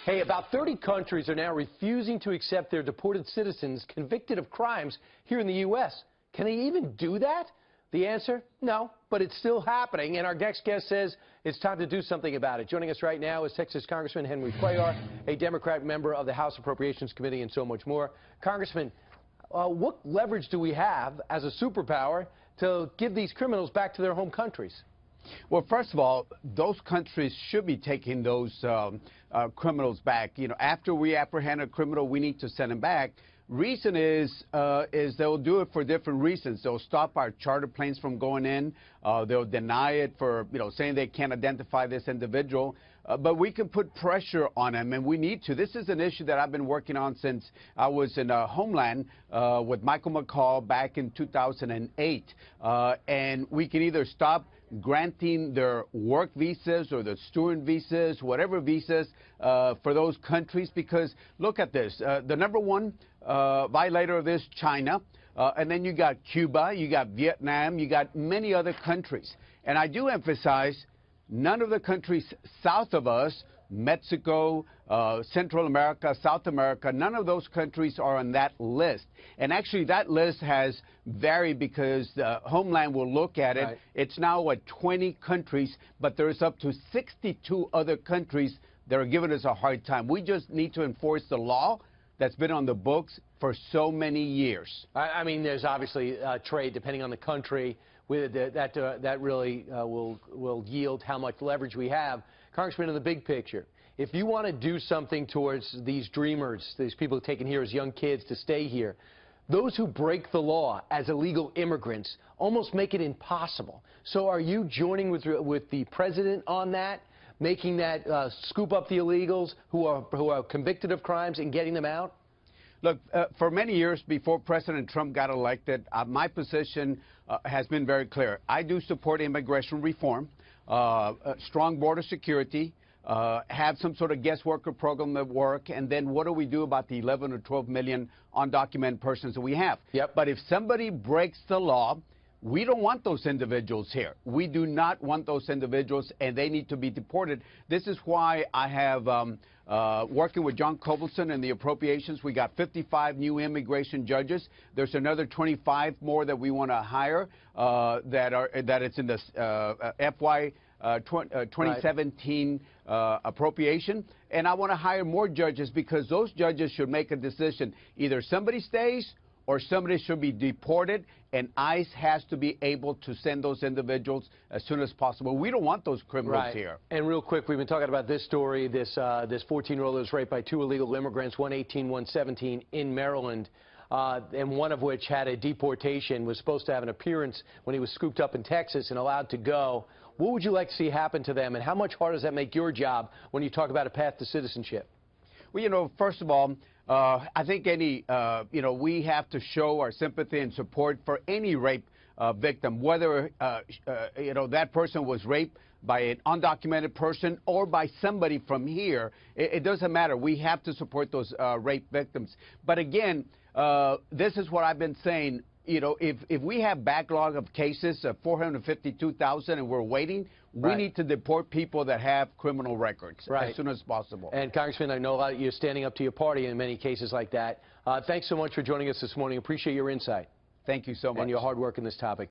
Hey, about 30 countries are now refusing to accept their deported citizens convicted of crimes here in the U.S. Can they even do that? The answer, no, but it's still happening, and our next guest says it's time to do something about it. Joining us right now is Texas Congressman Henry Cuellar, a Democrat member of the House Appropriations Committee, and so much more. Congressman, what leverage do we have as a superpower to give these criminals back to their home countries? Well, first of all, those countries should be taking those criminals back. You know, after we apprehend a criminal, we need to send him back. Reason is they'll do it for different reasons. They'll stop our charter planes from going in. They'll deny it for, saying they can't identify this individual. But we can put pressure on them, and we need to. This is an issue that I've been working on since I was in Homeland with Michael McCall back in 2008. And we can either stop granting their work visas or the student visas, whatever visas, for those countries, because look at this. The number one violator of this, China, and then you got Cuba, you got Vietnam, you got many other countries. And I do emphasize, none of the countries south of us, Mexico, Central America, South America, none of those countries are on that list. And actually that list has varied because Homeland will look at it. Right. It's now at 20 countries, but there's up to 62 other countries that are giving us a hard time. We just need to enforce the law that's been on the books for so many years. I mean, there's obviously trade depending on the country. That really will yield how much leverage we have. Congressman, in the big picture, if you want to do something towards these dreamers, these people taken here as young kids to stay here, those who break the law as illegal immigrants almost make it impossible. So are you joining with the president on that, making that scoop up the illegals who are convicted of crimes and getting them out? Look, for many years before President Trump got elected, my position has been very clear. I do support immigration reform, strong border security, have some sort of guest worker program at work, and then what do we do about the 11 or 12 million undocumented persons that we have? Yep. But if somebody breaks the law, we don't want those individuals here. We do not want those individuals, and they need to be deported. This is why I have, working with John Covelson and the appropriations, we got 55 new immigration judges. There's another 25 more that we want to hire that it's in the FY 2017 appropriation. And I want to hire more judges because those judges should make a decision. Either somebody stays or somebody should be deported, and ICE has to be able to send those individuals as soon as possible. We don't want those criminals here. And real quick, we've been talking about this story, this 14-year-old was raped by two illegal immigrants, one 18, one 17, in Maryland, and one of which had a deportation, was supposed to have an appearance when he was scooped up in Texas and allowed to go. What would you like to see happen to them, and how much harder does that make your job when you talk about a path to citizenship? Well, first of all, I think we have to show our sympathy and support for any rape victim, whether, that person was raped by an undocumented person or by somebody from here. It doesn't matter. We have to support those rape victims. But again, this is what I've been saying. If we have backlog of cases of 452,000 and we're waiting, we need to deport people that have criminal records as soon as possible. And Congressman, I know you're standing up to your party in many cases like that. Thanks so much for joining us this morning. Appreciate your insight. Thank you so much. And your hard work in this topic.